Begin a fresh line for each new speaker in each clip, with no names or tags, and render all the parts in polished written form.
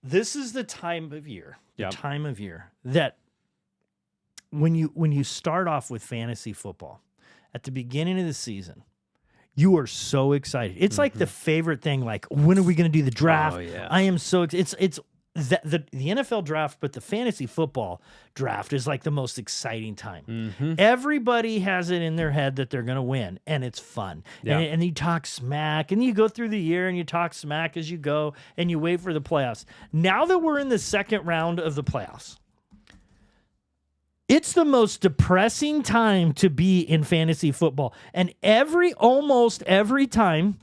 this is the time of year,
Yep.
that when you start off with fantasy football at the beginning of the season, you are so excited. It's like the favorite thing. Like, when are we going to do the draft?
Oh, yeah.
I am so it's the NFL draft, but the fantasy football draft is like the most exciting time. Everybody has it in their head that they're going to win, and it's fun.
Yeah.
And you talk smack, and you go through the year, and you talk smack as you go, and you wait for the playoffs. Now that we're in the second round of the playoffs, it's the most depressing time to be in fantasy football. And almost every time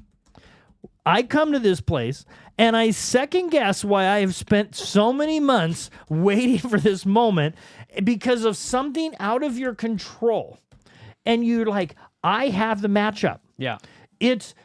I come to this place and I second guess why I have spent so many months waiting for this moment, because of something out of your control. And you're like, I have the matchup.
Yeah.
It's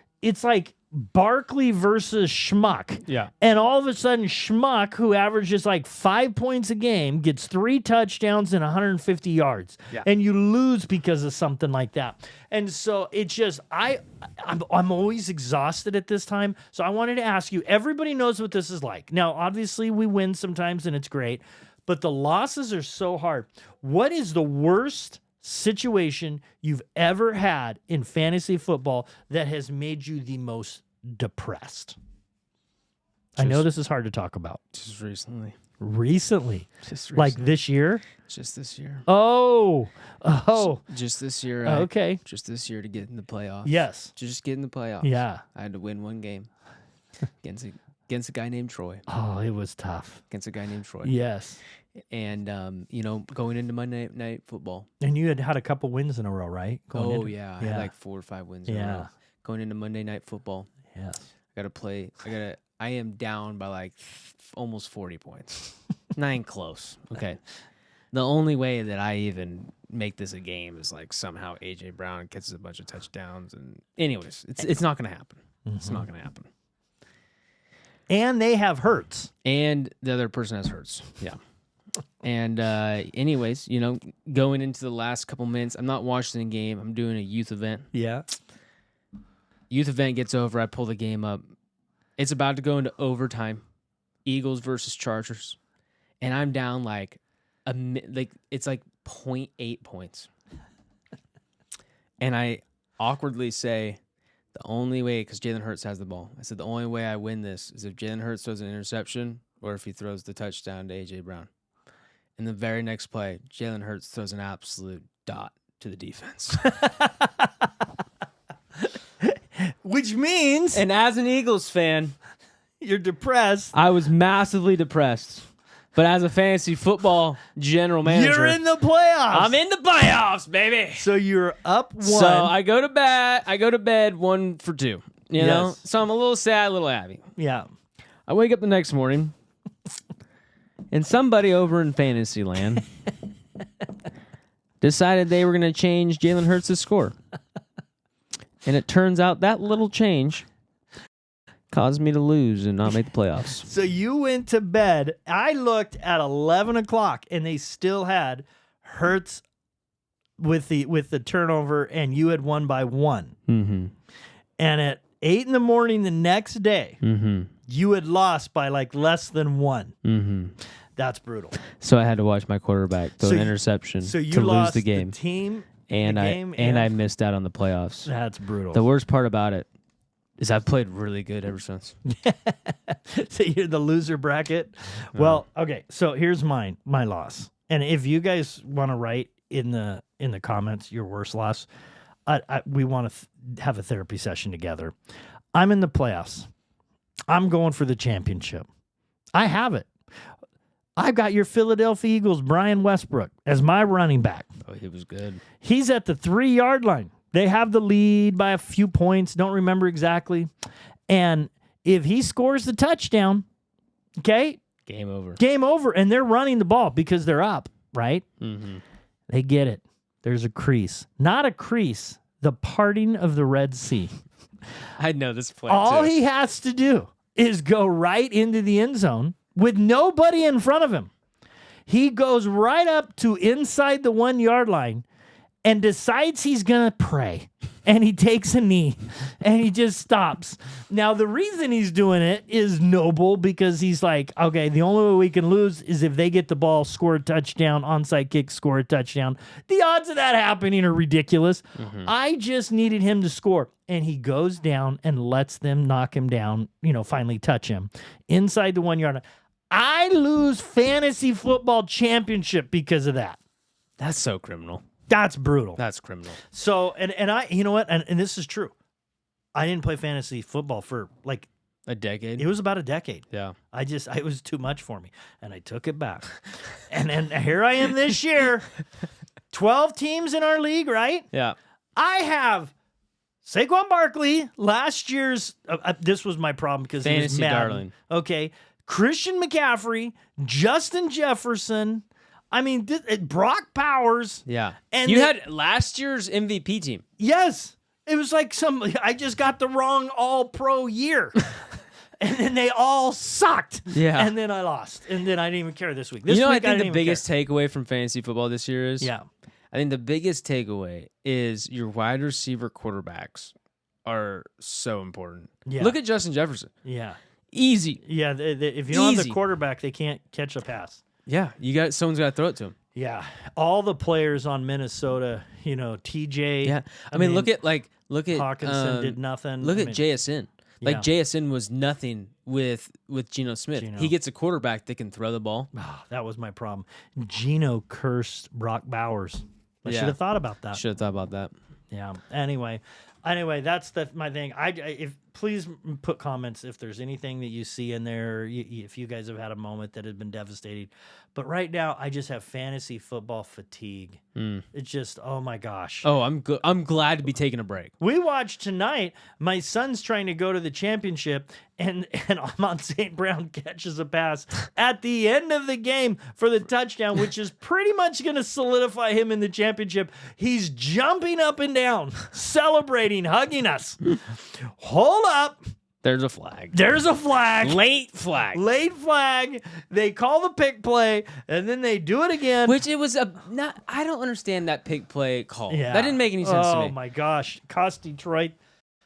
like Barkley versus Schmuck.
Yeah.
And all of a sudden, Schmuck, who averages like 5 points a game, gets 3 touchdowns and 150 yards.
Yeah.
And you lose because of something like that. And so it's just, I'm always exhausted at this time. So I wanted to ask you, everybody knows what this is like. Now, obviously, we win sometimes and it's great, but the losses are so hard. What is the worst situation you've ever had in fantasy football that has made you the most depressed? I know this is hard to talk about.
Just recently.
Recently?
Just
Like this year?
Just this year.
Oh.
Just this year.
Okay.
Just this year to get in the playoffs.
Yes.
To just get in the playoffs.
Yeah.
I had to win one game against a guy named Troy.
Oh, it was tough.
Against a guy named Troy.
Yes.
And going into Monday night football.
And you had a couple wins in a row, right?
I had like 4 or 5 wins in a row. Going into Monday night football.
Yes.
I am down by like almost 40 points. Not even close. Okay. The only way that I even make this a game is like somehow AJ Brown gets a bunch of touchdowns, and anyways, it's not going to happen. It's not going to happen.
And they have Hurts.
And the other person has Hurts. Yeah. And anyways, going into the last couple minutes, I'm not watching the game. I'm doing a youth event.
Yeah.
Youth event gets over. I pull the game up. It's about to go into overtime. Eagles versus Chargers. And I'm down it's like 0.8 points. And I awkwardly say, the only way, because Jalen Hurts has the ball, I said, the only way I win this is if Jalen Hurts throws an interception or if he throws the touchdown to A.J. Brown. In the very next play, Jalen Hurts throws an absolute dot to the defense.
Which means...
And as an Eagles fan,
you're depressed.
I was massively depressed. But as a fantasy football general manager,
you're in the playoffs.
I'm in the playoffs, baby.
So you're up 1.
So I go to bed 1 for 2. You know? So I'm a little sad, a little happy.
Yeah.
I wake up the next morning, and somebody over in Fantasyland decided they were going to change Jalen Hurts' score. And it turns out that little change caused me to lose and not make the playoffs.
So you went to bed. I looked at 11 o'clock, and they still had Hurts with the turnover, and you had won by 1.
Mm-hmm.
And at 8 in the morning the next day, you had lost by like less than 1.
Mm-hmm.
That's brutal.
So I had to watch my quarterback throw an interception
so you
to
lost
lose the game.
The team,
and
the game,
I missed out on the playoffs.
That's brutal.
The worst part about it is I've played really good ever since.
So you're the loser bracket. Well, okay. So here's my loss. And if you guys want to write in the comments your worst loss, we want to have a therapy session together. I'm in the playoffs. I'm going for the championship. I have it. I've got your Philadelphia Eagles, Brian Westbrook, as my running back.
Oh, he was good.
He's at the 3-yard line. They have the lead by a few points. Don't remember exactly. And if he scores the touchdown, okay,
game over.
Game over. And they're running the ball because they're up, right?
Mm-hmm.
They get it. There's a crease. Not a crease. The parting of the Red Sea.
I know this play
All
too.
he has to do is go right into the end zone with nobody in front of him. He goes right up to inside the 1-yard line, and decides he's going to pray. And he takes a knee and he just stops. Now, the reason he's doing it is noble because he's like, okay, the only way we can lose is if they get the ball, score a touchdown, onside kick, score a touchdown. The odds of that happening are ridiculous. I just needed him to score. And he goes down and lets them knock him down, finally touch him inside the 1 yard line. I lose fantasy football championship because of that.
That's so criminal.
That's brutal.
That's criminal.
So, and I, you know what? And this is true. I didn't play fantasy football for like
a decade.
It was about a decade.
Yeah.
It was too much for me. And I took it back. and here I am this year. 12 teams in our league, right?
Yeah.
I have Saquon Barkley, last year's, this was my problem because he was
Fantasy
Madden.
darling.
Okay. Christian McCaffrey, Justin Jefferson. I mean, Brock Powers.
Yeah.
And
you had last year's MVP team.
Yes. It was like I just got the wrong all-pro year. And then they all sucked.
Yeah.
And then I lost. And then I didn't even care this week. This
I
week,
think the biggest takeaway from fantasy football this year is?
Yeah.
I think the biggest takeaway is your wide receiver quarterbacks are so important.
Yeah.
Look at Justin Jefferson.
Yeah.
Easy.
Yeah. If you don't have
Easy.
the quarterback, they can't catch a pass.
Yeah. Someone's got to throw it to him.
Yeah. All the players on Minnesota, TJ.
Yeah. I mean, look at
Hawkinson did nothing.
Look at JSN. Like
Yeah.
JSN was nothing with Geno Smith.
Geno.
He gets a quarterback that can throw the ball.
Oh, that was my problem. Geno cursed Brock Bowers. I
Yeah.
should have thought about that.
Should have thought about that.
Yeah. Anyway, that's my thing. If please put comments if there's anything that you see in there. If you guys have had a moment that has been devastating, but right now I just have fantasy football fatigue. It's just oh my gosh.
Oh, I'm good. I'm glad to be taking a break.
We watched tonight. My son's trying to go to the championship, and Amon St. Brown catches a pass at the end of the game for the touchdown, which is pretty much going to solidify him in the championship. He's jumping up and down, celebrating, hugging us. Hold up.
There's a flag.
There's a flag.
Late flag.
Late flag. They call the pick play, and then they do it again.
Which it was I don't understand that pick play call.
Yeah.
That didn't make any sense to me.
Oh my gosh. Cost Detroit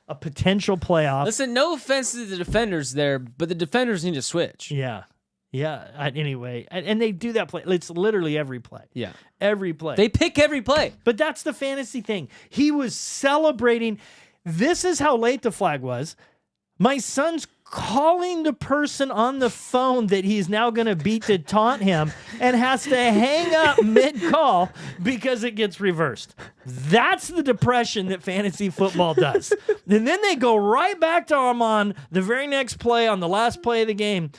a potential playoff.
Listen, no offense to the defenders there, but the defenders need to switch.
Yeah. Yeah. Anyway, and they do that play. It's literally every play.
Yeah.
Every play.
They pick every play.
But that's the fantasy thing. He was celebrating. This is how late the flag was. My son's calling the person on the phone that he's now going to beat to taunt him and has to hang up mid-call because it gets reversed. That's the depression that fantasy football does. And then they go right back to Armand the very next play on the last play of the game.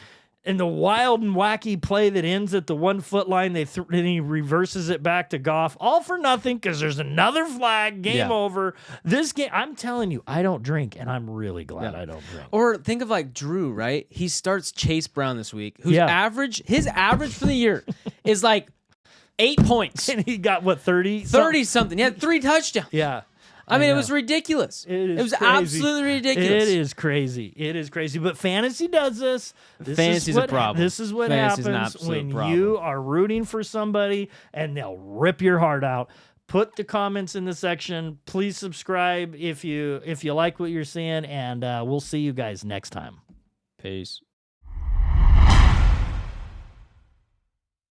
And the wild and wacky play that ends at the 1 foot line, then he reverses it back to Goff, all for nothing because there's another flag. Game over. This game, I'm telling you, I don't drink, and I'm really glad I don't drink.
Or think of like Drew, right? He starts Chase Brown this week, whose his average for the year is like 8 points.
And he got what 30
something. He had 3 touchdowns.
Yeah.
I mean,
know.
it was ridiculous.
It
was
crazy.
absolutely ridiculous.
It is crazy. It is crazy. But fantasy does this.
Fantasy's a problem.
This is what
Fantasy's an
happens
absolute
when
problem.
you are rooting for somebody and they'll rip your heart out. Put the comments in the section. Please subscribe if you like what you're seeing, and we'll see you guys next time.
Peace.